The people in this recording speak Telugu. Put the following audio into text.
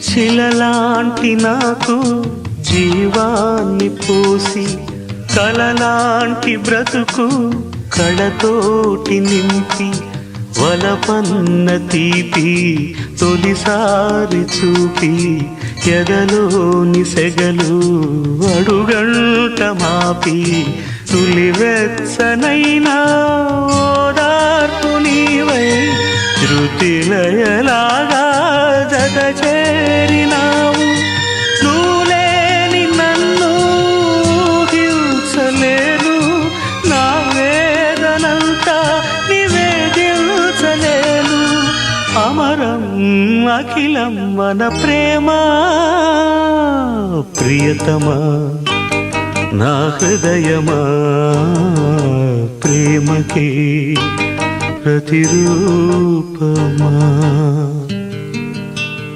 శిలలాంటి నాకు జీవాన్ని పోసి కలలాంటి బ్రతుకు కళతోటి నింపి వలపన్న తీపి తొలిసారి చూపి ఎదలోని సెగలు అడుగంట మాపి తులివెచ్చనైనా ఓదార్పు నీవై శృతిలయలాగా జత చేరినావు. నువ్వులేని నన్ను హింసలేను, నా వేదనంతా నివేదించలేను. అమరం అఖిలం మన ప్రేమ ప్రియతమా నా హృదయమా ప్రేమకి ప్రతిరూపమా.